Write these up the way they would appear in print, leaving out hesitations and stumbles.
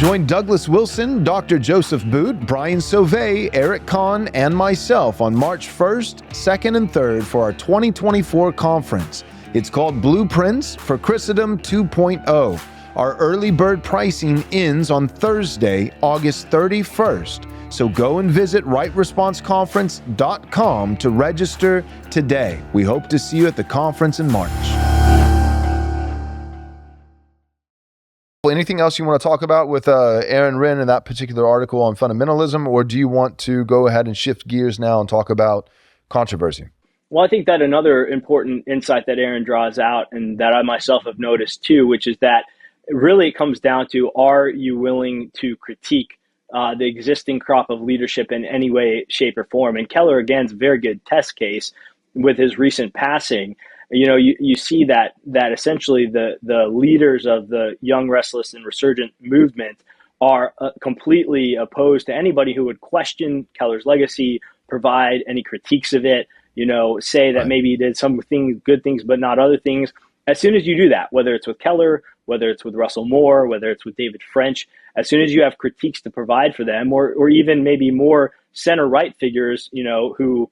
Join Douglas Wilson, Dr. Joseph Boot, Brian Sauvé, Eric Kahn, and myself on March 1st, 2nd, and 3rd for our 2024 conference. It's called Blueprints for Christendom 2.0. Our early bird pricing ends on Thursday, August 31st. So go and visit rightresponseconference.com to register today. We hope to see you at the conference in March. Anything else you want to talk about with Aaron Renn and that particular article on fundamentalism, or do you want to go ahead and shift gears now and talk about controversy? Well, I think that another important insight that Aaron draws out, and that I myself have noticed too, which is that really it comes down to, are you willing to critique the existing crop of leadership in any way, shape, or form? And Keller, again, is a very good test case with his recent passing. You know, you see that essentially the leaders of the young, restless, and resurgent movement are completely opposed to anybody who would question Keller's legacy, provide any critiques of it, you know, say that maybe he did some things, good things, but not other things. As soon as you do that, whether it's with Keller, whether it's with Russell Moore, whether it's with David French, as soon as you have critiques to provide for them, or even maybe more center-right figures, you know, who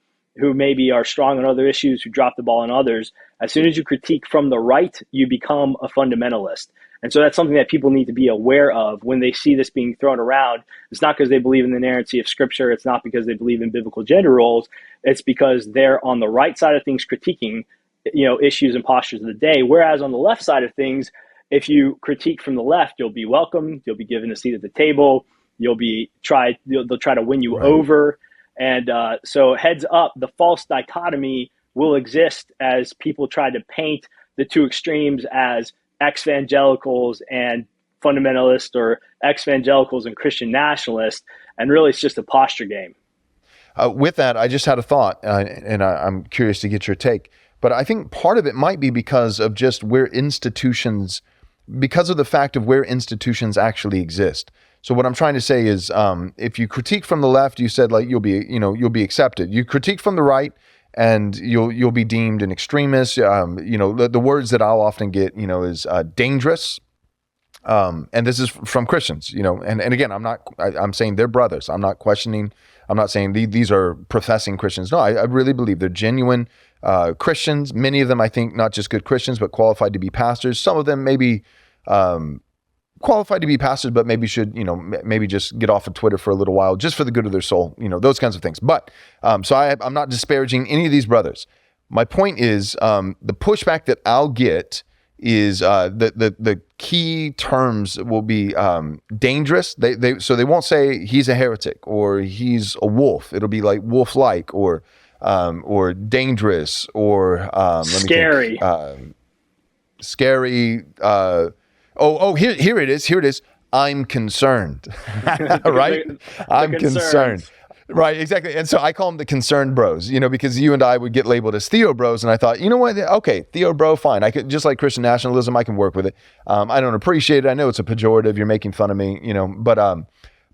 maybe are strong on other issues, who drop the ball on others, as soon as you critique from the right, you become a fundamentalist. And so that's something that people need to be aware of when they see this being thrown around. It's not because they believe in the inerrancy of Scripture. It's not because they believe in biblical gender roles. It's because they're on the right side of things critiquing, you know, issues and postures of the day. Whereas on the left side of things, if you critique from the left, you'll be welcomed. You'll be given a seat at the table. They'll try to win you over. And so heads up, the false dichotomy will exist as people try to paint the two extremes as ex-evangelicals and fundamentalists, or ex-evangelicals and Christian nationalists. And really, it's just a posture game. With that, I just had a thought, and I'm curious to get your take. But I think part of it might be because of just because of the fact of where institutions actually exist. So what I'm trying to say is, if you critique from the left, you said like you'll be accepted. You critique from the right, and you'll be deemed an extremist. The words that I'll often get, is dangerous. And this is from Christians, and again, I'm saying they're brothers. I'm not questioning. I'm not saying these are professing Christians. No, I really believe they're genuine Christians. Many of them, I think, not just good Christians, but qualified to be pastors. Some of them maybe qualified to be pastors, but maybe should, maybe just get off of Twitter for a little while, just for the good of their soul, those kinds of things. But so I'm not disparaging any of these brothers. My point is, the pushback that I'll get is the key terms will be dangerous. So they won't say he's a heretic or he's a wolf. It'll be like wolf-like or dangerous or scary. Scary. Here it is. I'm concerned. Right? I'm concerned. Right, exactly. And so I call them the concerned bros, because you and I would get labeled as Theo bros. And I thought, you know what? Okay, Theo bro, fine. I could, just like Christian nationalism, I can work with it. I don't appreciate it. I know it's a pejorative. You're making fun of me,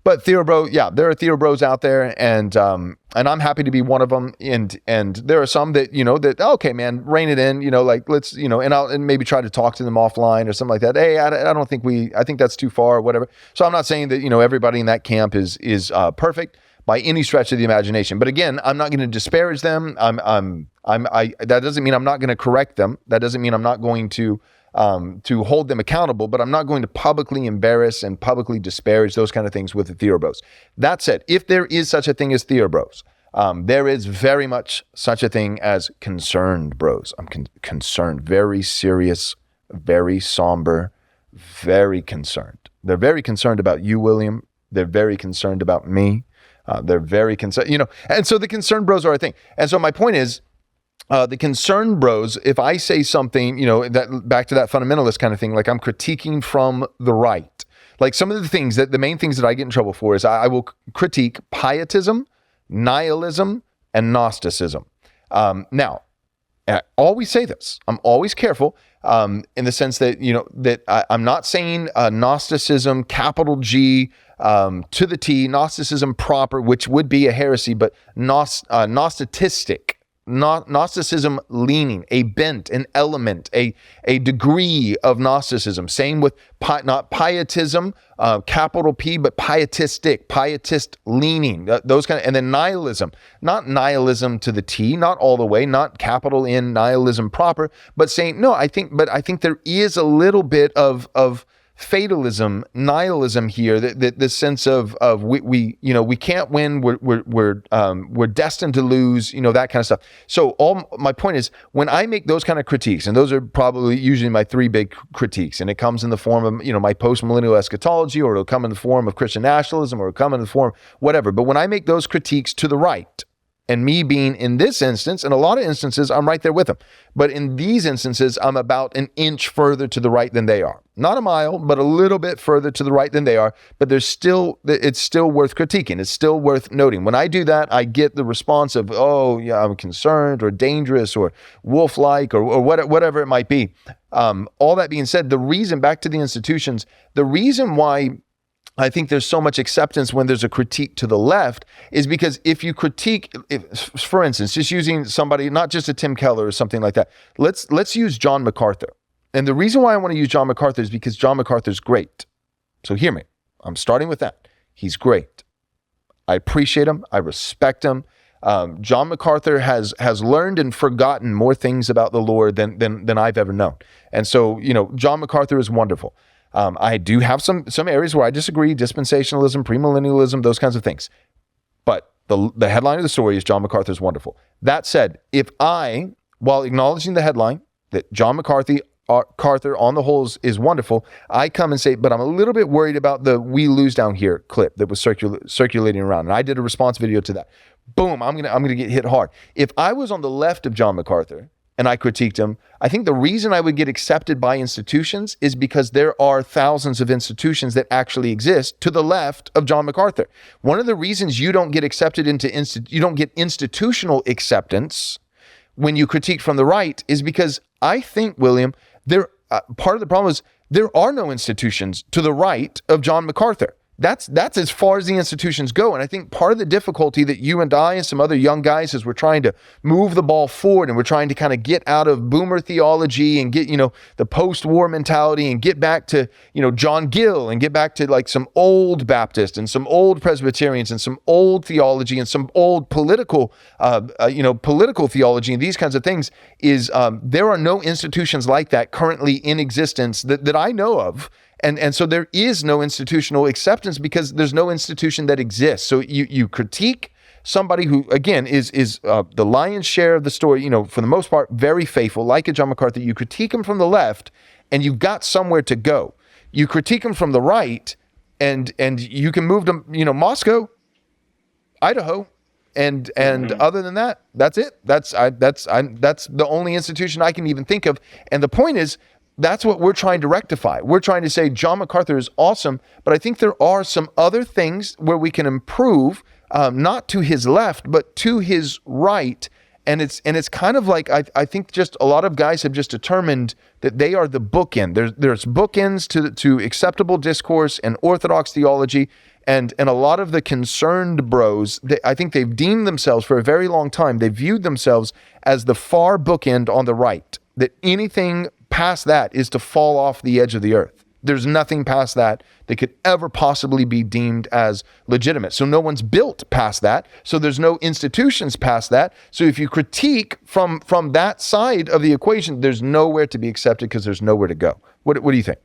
but Theo bro, yeah, there are Theo bros out there, and I'm happy to be one of them. And there are some that, okay, man, rein it in, let's, and maybe try to talk to them offline or something like that. Hey, I don't think I think that's too far or whatever. So I'm not saying that, everybody in that camp is perfect by any stretch of the imagination. But again, I'm not going to disparage them. That doesn't mean I'm not going to correct them. That doesn't mean I'm not going to hold them accountable, but I'm not going to publicly embarrass and publicly disparage those kind of things with the Theo bros. That said, if there is such a thing as Theo bros, there is very much such a thing as concerned bros. I'm concerned, very serious, very somber, very concerned. They're very concerned about you, William. They're very concerned about me. They're very concerned, and so the concerned bros are a thing. And so my point is, the concerned bros, if I say something, that back to that fundamentalist kind of thing, like I'm critiquing from the right, like some of the main things that I get in trouble for is I will critique pietism, nihilism, and Gnosticism. Now, I always say this, I'm always careful, in the sense that, that I'm not saying Gnosticism, capital G, to the T, Gnosticism proper, which would be a heresy, but Gnosticistic, Gnosticism leaning, a bent, an element, a degree of Gnosticism. Same with not pietism, capital P, but pietist leaning, those kind of, and then nihilism, not nihilism to the T, not all the way, not capital N nihilism proper, but saying, no, I think there is a little bit of fatalism, nihilism here, the sense of we can't win, we're destined to lose, that kind of stuff. So my point is, when I make those kind of critiques, and those are probably usually my three big critiques, and it comes in the form of my post-millennial eschatology, or it'll come in the form of Christian nationalism, or it'll come in the form whatever. But when I make those critiques to the right, and me being, in this instance, in a lot of instances, I'm right there with them. But in these instances, I'm about an inch further to the right than they are. Not a mile, but a little bit further to the right than they are. But it's still worth critiquing. It's still worth noting. When I do that, I get the response of, oh, yeah, I'm concerned, or dangerous, or wolf-like, or whatever it might be. All that being said, back to the institutions, the reason why I think there's so much acceptance when there's a critique to the left is because if you critique, for instance, just using somebody, not just a Tim Keller or something like that, let's use John MacArthur. And the reason why I want to use John MacArthur is because John MacArthur's great. So hear me. I'm starting with that. He's great. I appreciate him. I respect him. John MacArthur has learned and forgotten more things about the Lord than I've ever known. And so, John MacArthur is wonderful. I do have some areas where I disagree, dispensationalism, premillennialism, those kinds of things. But the headline of the story is John MacArthur is wonderful. That said, if I, while acknowledging the headline that John MacArthur on the whole is wonderful, I come and say, but I'm a little bit worried about the "we lose down here" clip that was circulating around. And I did a response video to that. Boom, I'm gonna get hit hard. If I was on the left of John MacArthur and I critiqued him, I think the reason I would get accepted by institutions is because there are thousands of institutions that actually exist to the left of John MacArthur. One of the reasons you don't get accepted you don't get institutional acceptance when you critique from the right is because I think, William, part of the problem is there are no institutions to the right of John MacArthur. That's as far as the institutions go. And I think part of the difficulty that you and I and some other young guys, as we're trying to move the ball forward and we're trying to kind of get out of boomer theology and get, the post-war mentality and get back to, John Gill and get back to like some old Baptist and some old Presbyterians and some old theology and some old political theology and these kinds of things is there are no institutions like that currently in existence that I know of. And so there is no institutional acceptance because there's no institution that exists. So you critique somebody who, again, is the lion's share of the story, for the most part, very faithful, like a John MacArthur. You critique him from the left, and you've got somewhere to go. You critique him from the right, and you can move to, Moscow, Idaho, and other than that, that's it. That's the only institution I can even think of. And the point is, that's what we're trying to rectify. We're trying to say John MacArthur is awesome, but I think there are some other things where we can improve, not to his left, but to his right. And it's kind of like I think just a lot of guys have just determined that they are the bookend. There's bookends to acceptable discourse and orthodox theology, and a lot of the concerned bros, I think they've deemed themselves for a very long time. They viewed themselves as the far bookend on the right. That anything past that is to fall off the edge of the earth. There's nothing past that could ever possibly be deemed as legitimate. So no one's built past that. So there's no institutions past that. So if you critique from that side of the equation, there's nowhere to be accepted because there's nowhere to go. What do you think?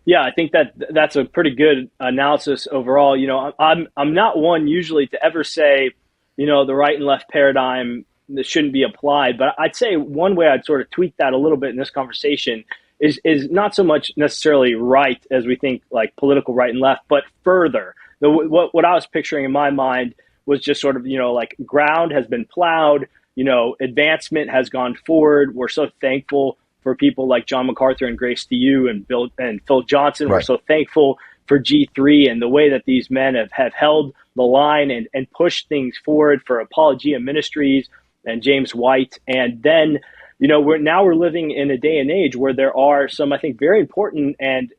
Yeah, I think that's a pretty good analysis overall. I'm not one usually to ever say, the right and left paradigm that shouldn't be applied. But I'd say one way I'd sort of tweak that a little bit in this conversation is not so much necessarily right as we think like political right and left, but further. What I was picturing in my mind was just sort of, like ground has been plowed, advancement has gone forward. We're so thankful for people like John MacArthur and Grace to You and Phil Johnson. Right. We're so thankful for G3 and the way that these men have held the line and pushed things forward for Apologia Ministries and James White. And then, we're living in a day and age where there are some, I think, very important and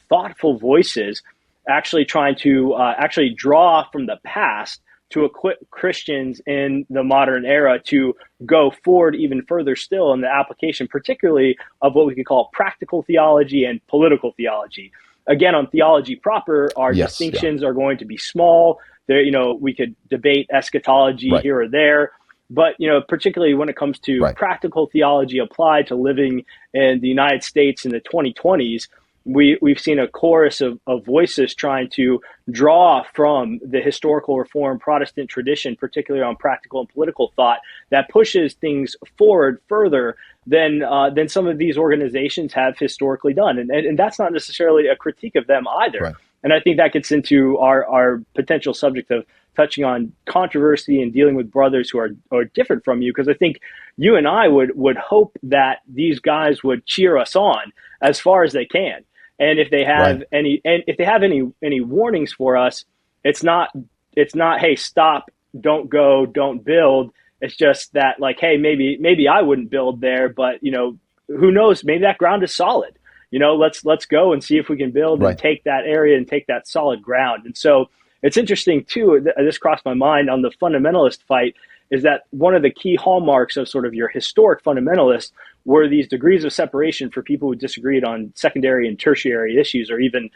thoughtful voices actually trying to actually draw from the past to equip Christians in the modern era to go forward even further still in the application, particularly of what we could call practical theology and political theology. Again, on theology proper, our distinctions are going to be small. There, we could debate eschatology here or there, but particularly when it comes to practical theology applied to living in the United States in the 2020s, we've seen a chorus of voices trying to draw from the historical Reformed Protestant tradition, particularly on practical and political thought, that pushes things forward further than some of these organizations have historically done. And that's not necessarily a critique of them either. Right. And I think that gets into our potential subject of touching on controversy and dealing with brothers who are different from you, because I think you and I would hope that these guys would cheer us on as far as they can. And if they have any warnings for us, it's not, hey, stop, don't go, don't build. It's just that, like, hey, maybe I wouldn't build there, but who knows? Maybe that ground is solid. Let's go and see if we can build and take that area and take that solid ground. And so it's interesting too. This crossed my mind on the fundamentalist fight, is that one of the key hallmarks of sort of your historic fundamentalists were these degrees of separation for people who disagreed on secondary and tertiary issues, or even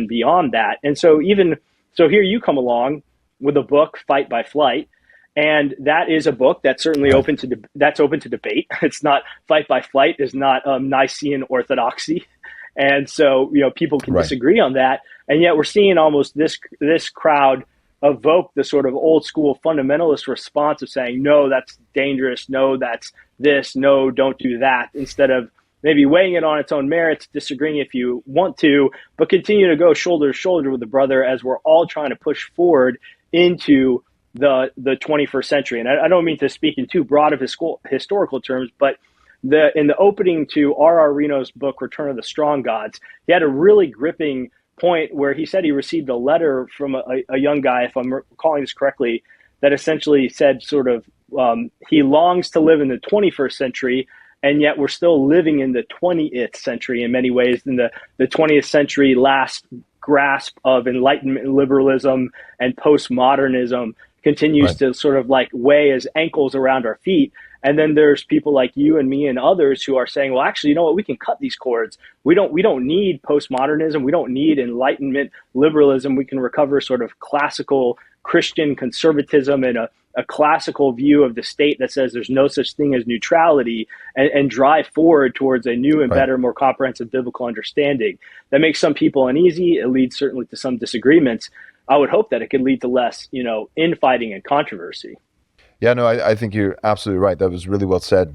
beyond that. And so here you come along with a book, Fight by Flight, and that is a book that's certainly open to debate. It's not, Fight by Flight is not Nicene orthodoxy, and so people can disagree on that. And yet we're seeing almost this crowd evoke the sort of old school fundamentalist response of saying, no, that's dangerous. No, that's this. No, don't do that. Instead of maybe weighing it on its own merits, disagreeing if you want to, but continue to go shoulder to shoulder with the brother as we're all trying to push forward into the 21st century. And I don't mean to speak in too broad of historical terms, but in the opening to R.R. Reno's book, Return of the Strong Gods, he had a really gripping point where he said he received a letter from a young guy, if I'm recalling this correctly, that essentially said sort of he longs to live in the 21st century, and yet we're still living in the 20th century in many ways. In the 20th century last grasp of Enlightenment liberalism and postmodernism continues to sort of like weigh as ankles around our feet. And then there's people like you and me and others who are saying, well, actually, you know what, we can cut these cords. We don't need postmodernism. We don't need Enlightenment liberalism. We can recover sort of classical Christian conservatism and a classical view of the state that says there's no such thing as neutrality, and drive forward towards a new and better, more comprehensive biblical understanding. That makes some people uneasy. It leads certainly to some disagreements. I would hope that it could lead to less, infighting and controversy. Yeah, no, I think you're absolutely right. That was really well said.